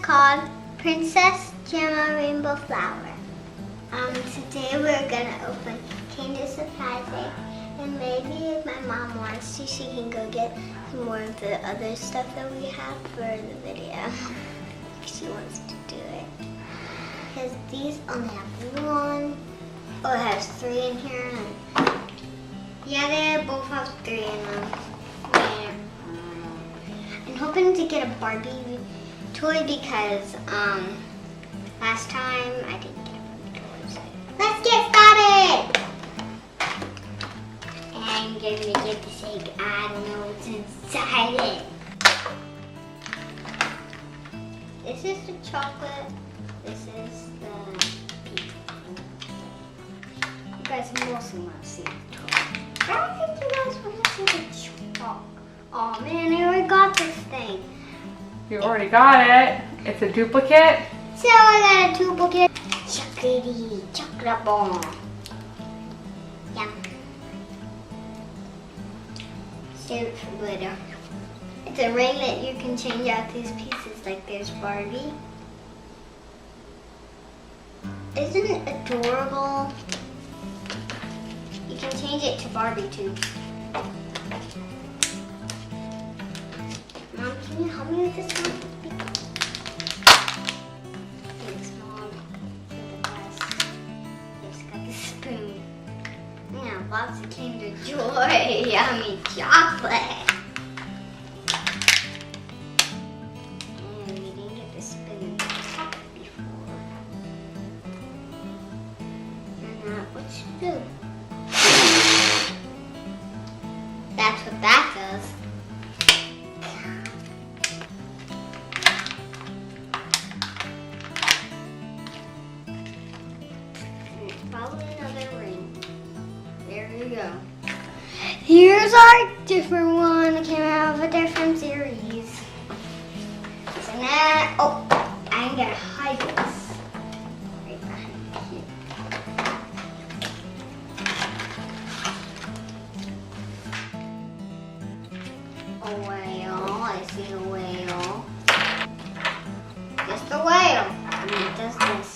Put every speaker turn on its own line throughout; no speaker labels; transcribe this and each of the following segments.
called Princess Gemma Rainbow Flower. Today we're gonna open Kinder Surprise Egg, and maybe if my mom wants to, she can go get some more of the other stuff that we have for the video. If she wants to do it. Because these only have one. Oh, it has 3 in here. Yeah, they both have 3 in them. Yeah. I'm hoping to get a Barbie toy because last time I didn't get a Barbie toy. So let's get started! I'm gonna get this egg. I don't know what's inside it. This is the chocolate. This is the pink. You guys mostly want to see the chocolate. I don't think you guys want to see the chocolate. Oh man, I already got this thing.
You already got it. It's a duplicate.
So I got a duplicate. Chocolatey chocolate ball. Yum. Save it for later. It's a ring that you can change out these pieces, like there's Barbie. Isn't it adorable? You can change it to Barbie too. Mom, can you help me with this one? Thanks, Mom. You're the best. I just got the spoon. Yeah, lots of Kinder Joy. Yummy chocolate. And we didn't get the spoon before. And now what should do? That's what that does. Probably another ring. There you go. Here's our different one. It came out of a different series. So now, oh, I'm gonna hide this right behind here. A whale. I see a whale. Just a whale. And it does this.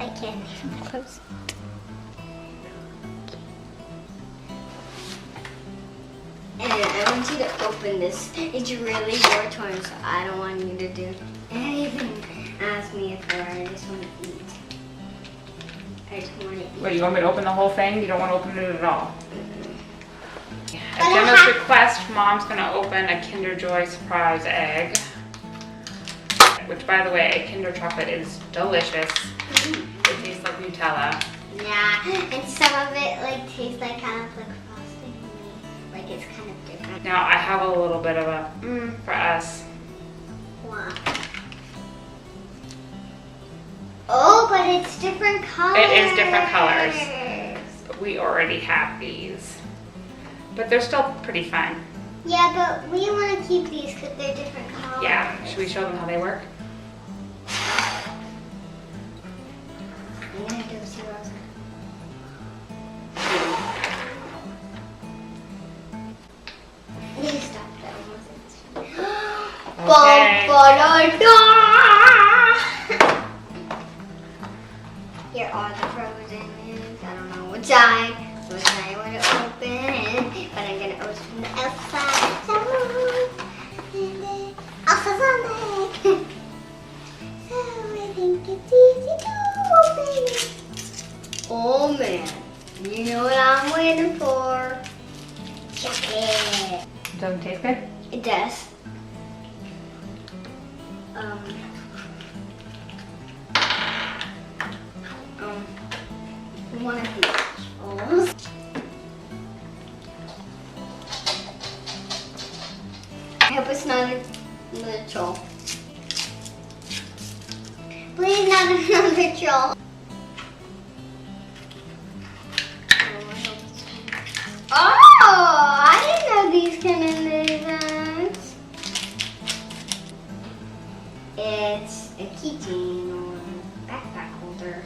I can't even close it. And I want you to open this. It's really your turn, so I don't want you to do anything. Ask me if I just want to eat. I just want to eat.
Wait, you want me to open the whole thing? You don't want to open it at all? At Gemma's request, Mom's going to open a Kinder Joy surprise egg. Which, by the way, Kinder chocolate is delicious. It tastes like Nutella.
Yeah, and some of it like tastes like kind of like frosting. Like it's kind of different.
Now I have a little bit of a for us.
Wow. Oh, but it's different colors.
It is different colors. But we already have these. But they're still pretty fun.
Yeah, but we want to keep these because they're different colors.
Yeah. Should we show them how they work?
I'm gonna do zeros. Please stop that almost.
Okay.
Here are the frozen ones. I don't know which side I want to open, but I'm gonna open from the outside. And then Elsa's on it. So I think it's easy to open. Oh man, you know what I'm waiting for? Chocolate.
Doesn't taste good?
It does. One of these rolls. I hope it's not another troll. Please not another troll. Oh, I didn't know these came in these. It's a keychain or backpack holder.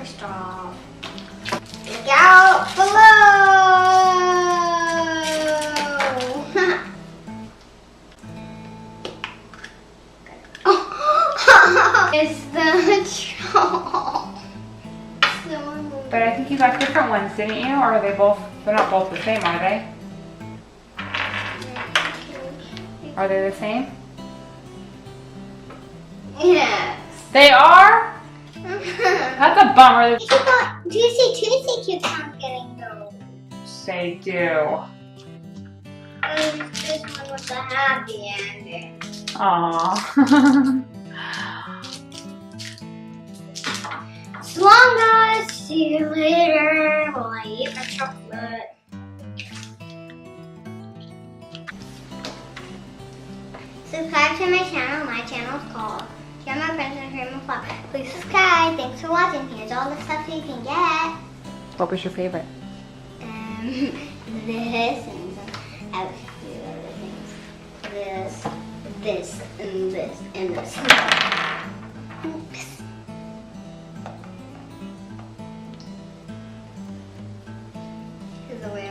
first off. Look out below! It's the troll.
But I think you got different ones, didn't you? Or are they both, they're not both the same, are they? Are they the same?
Yes.
They are? That's a bummer.
Juicy Tuesday keeps on getting those.
They do.
This one was a happy ending.
Aww.
So long, guys. See you later while I eat my chocolate. Subscribe to my channel. My channel is called Share My Friends and Cream and Flour. Please subscribe. Thanks for watching. Here's all the stuff you can get.
What was your favorite?
This and some, I have a few other things. This, and this, and this. Oops. Here's the way